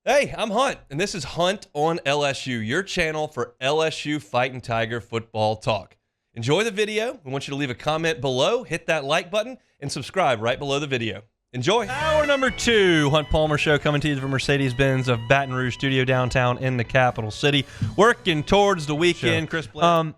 Hey, I'm Hunt, and this is Hunt on LSU, your channel for LSU Fighting Tiger football talk. Enjoy the video. We want you to leave a comment below, hit that like button, and subscribe right below the video. Enjoy. Hour number 2, Hunt Palmer Show, coming to you from Mercedes-Benz of Baton Rouge Studio downtown in the capital city. Working towards the weekend. Chris Blidi.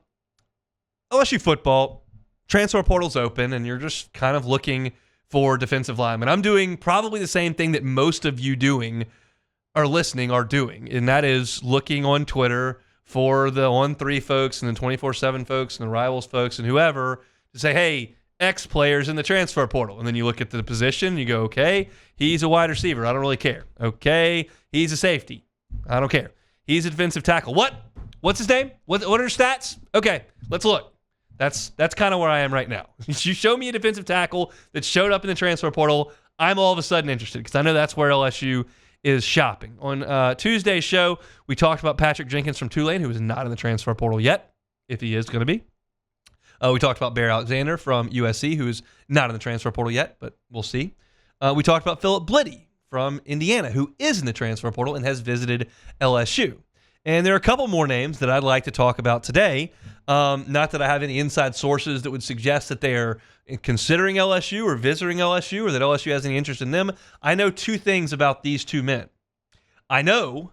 LSU football, transfer portal's open, and you're just kind of looking for defensive linemen. I'm doing probably the same thing that most of you are doing, and that is looking on Twitter for the On3 folks and the 24/7 folks and the Rivals folks and whoever to say, hey, X players in the transfer portal. And then you look at the position, and you go, okay, he's a wide receiver. I don't really care. Okay, he's a safety. I don't care. He's a defensive tackle. What's his name? What are his stats? Okay, let's look. That's kind of where I am right now. You show me a defensive tackle that showed up in the transfer portal, I'm all of a sudden interested because I know that's where LSU is shopping. On Tuesday's show, we talked about Patrick Jenkins from Tulane, who is not in the transfer portal yet, if he is going to be. We talked about Barrow Alexander from USC, who is not in the transfer portal yet, but we'll see. We talked about Philip Blidi from Indiana, who is in the transfer portal and has visited LSU. And there are a couple more names that I'd like to talk about today. Not that I have any inside sources that would suggest that they are considering LSU or visiting LSU or that LSU has any interest in them. I know two things about these two men. I know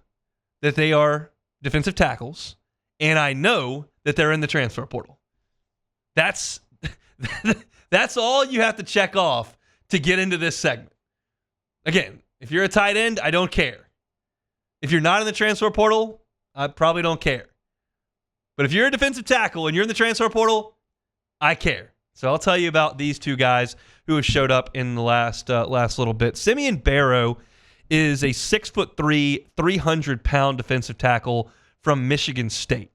that they are defensive tackles, and I know that they're in the transfer portal. That's all you have to check off to get into this segment. Again, if you're a tight end, I don't care. If you're not in the transfer portal, I probably don't care. But if you're a defensive tackle and you're in the transfer portal, I care. So I'll tell you about these two guys who have showed up in the last little bit. Simeon Barrow is a 6'3", 300-pound defensive tackle from Michigan State.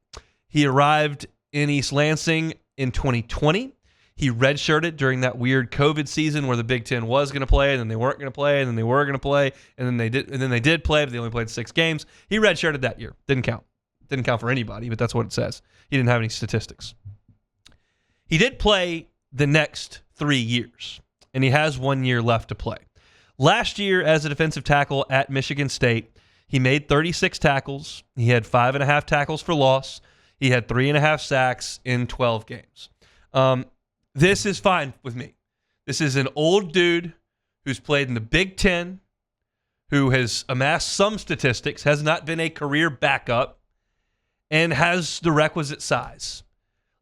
He arrived in East Lansing in 2020. He redshirted during that weird COVID season where the Big Ten was going to play, and then they weren't going to play, and then they were going to play, and then they did play, but they only played 6 games. He redshirted that year. Didn't count. Didn't count for anybody, but that's what it says. He didn't have any statistics. He did play the next 3 years, and he has 1 year left to play. Last year, as a defensive tackle at Michigan State, he made 36 tackles. He had 5.5 tackles for loss. He had 3.5 sacks in 12 games. This is fine with me. This is an old dude who's played in the Big Ten, who has amassed some statistics, has not been a career backup, and has the requisite size.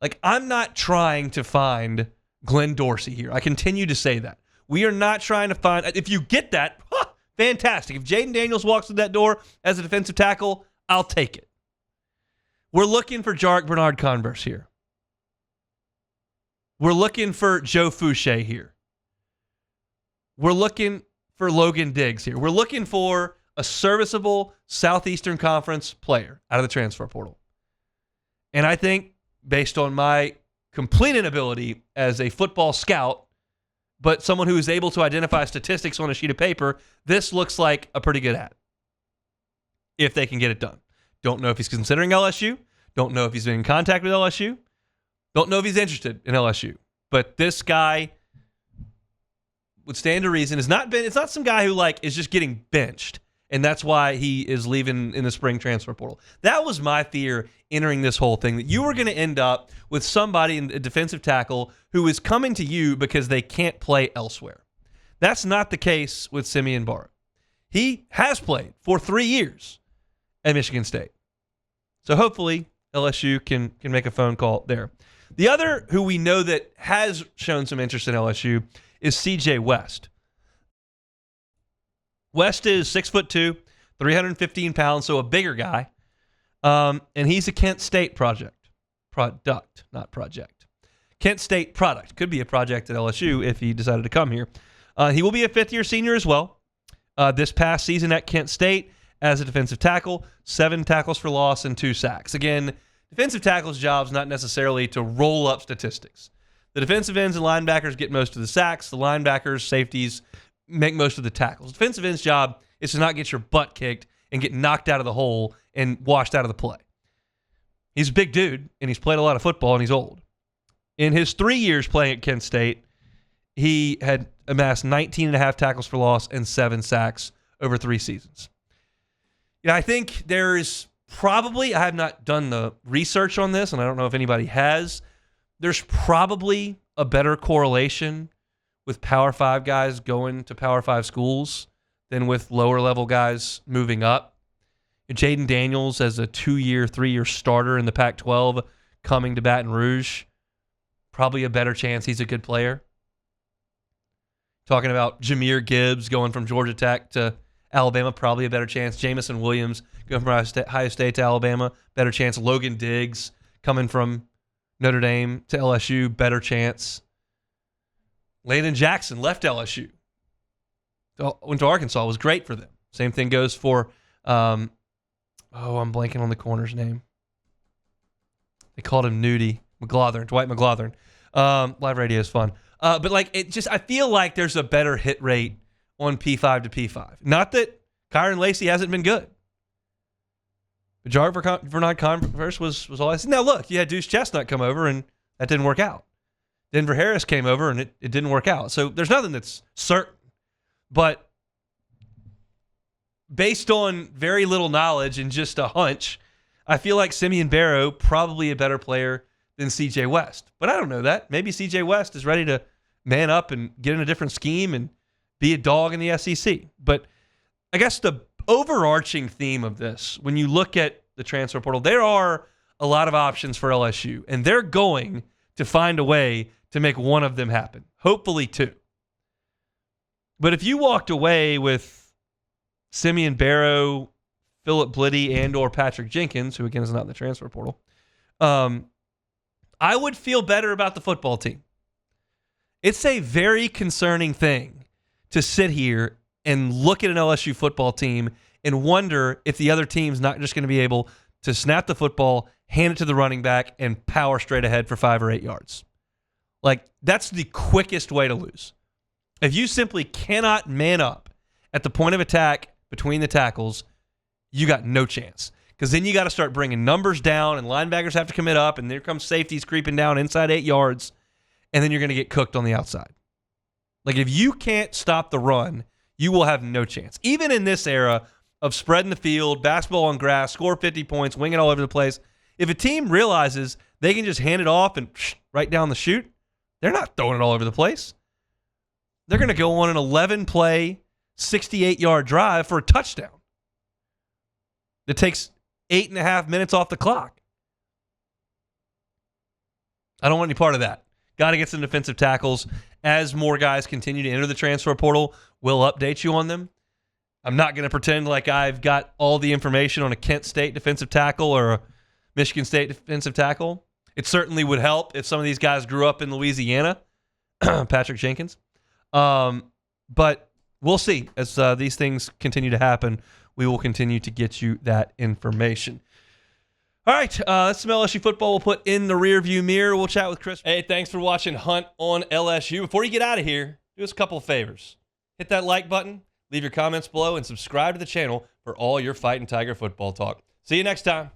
Like, I'm not trying to find Glenn Dorsey here. I continue to say that. We are not trying to find, if you get that, fantastic. If Jaden Daniels walks through that door as a defensive tackle, I'll take it. We're looking for Jarek Bernard-Converse here. We're looking for Joe Fouché here. We're looking for Logan Diggs here. We're looking for a serviceable Southeastern Conference player out of the transfer portal. And I think, based on my complete inability as a football scout, but someone who is able to identify statistics on a sheet of paper, this looks like a pretty good ad. If they can get it done. Don't know if he's considering LSU. Don't know if he's been in contact with LSU. Don't know if he's interested in LSU. But this guy would stand to reason. It's not some guy who is just getting benched, and that's why he is leaving in the spring transfer portal. That was my fear entering this whole thing, that you were going to end up with somebody in a defensive tackle who is coming to you because they can't play elsewhere. That's not the case with Simeon Barrow. He has played for 3 years at Michigan State. So hopefully LSU can make a phone call there. The other who we know that has shown some interest in LSU is CJ West. West is 6'2", 315 pounds, so a bigger guy. And he's a Kent State product, not project. Kent State product. Could be a project at LSU if he decided to come here. He will be a fifth-year senior as well. This past season at Kent State as a defensive tackle, 7 tackles for loss and 2 sacks. Again, defensive tackle's job is not necessarily to roll up statistics. The defensive ends and linebackers get most of the sacks. The linebackers, safeties make most of the tackles. Defensive end's job is to not get your butt kicked and get knocked out of the hole and washed out of the play. He's a big dude, and he's played a lot of football, and he's old. In his 3 years playing at Kent State, he had amassed 19.5 tackles for loss and 7 sacks over 3 seasons. I think there's probably, I have not done the research on this, and I don't know if anybody has, there's probably a better correlation with Power 5 guys going to Power 5 schools than with lower level guys moving up. Jaden Daniels as a 2-year, 3-year starter in the Pac-12 coming to Baton Rouge, probably a better chance he's a good player. Talking about Jahmyr Gibbs going from Georgia Tech to Alabama, probably a better chance. Jamison Williams going from Ohio State to Alabama, better chance. Logan Diggs coming from Notre Dame to LSU, better chance. Landon Jackson left LSU. Went to Arkansas, was great for them. Same thing goes for, I'm blanking on the corner's name. They called him Nudie. Dwight McGlothern. Live radio is fun. But I feel like there's a better hit rate on P5 to P5. Not that Kyron Lacey hasn't been good. But Jar for non-converse was all I said. Now look, you had Deuce Chestnut come over and that didn't work out. Denver Harris came over and it didn't work out. So there's nothing that's certain. But based on very little knowledge and just a hunch, I feel like Simeon Barrow probably a better player than CJ West. But I don't know that. Maybe CJ West is ready to man up and get in a different scheme and be a dog in the SEC. But I guess the overarching theme of this, when you look at the transfer portal, there are a lot of options for LSU, and they're going to find a way to make one of them happen. Hopefully two. But if you walked away with Simeon Barrow, Philip Blidi, and or Patrick Jenkins, who again is not in the transfer portal, I would feel better about the football team. It's a very concerning thing to sit here and look at an LSU football team and wonder if the other team's not just going to be able to snap the football, hand it to the running back, and power straight ahead for 5 or 8 yards. That's the quickest way to lose. If you simply cannot man up at the point of attack between the tackles, you got no chance. Because then you got to start bringing numbers down, and linebackers have to commit up, and there comes safeties creeping down inside 8 yards, and then you're going to get cooked on the outside. If you can't stop the run, you will have no chance. Even in this era of spreading the field, basketball on grass, score 50 points, wing it all over the place, if a team realizes they can just hand it off and right down the chute, they're not throwing it all over the place. They're going to go on an 11-play, 68-yard drive for a touchdown. It takes 8.5 minutes off the clock. I don't want any part of that. Got to get some defensive tackles. As more guys continue to enter the transfer portal, we'll update you on them. I'm not going to pretend like I've got all the information on a Kent State defensive tackle or a Michigan State defensive tackle. It certainly would help if some of these guys grew up in Louisiana. Patrick Jenkins. But we'll see. As these things continue to happen, we will continue to get you that information. All right, that's some LSU football we'll put in the rearview mirror. We'll chat with Chris. Hey, thanks for watching Hunt on LSU. Before you get out of here, do us a couple of favors. Hit that like button, leave your comments below, and subscribe to the channel for all your Fighting Tiger football talk. See you next time.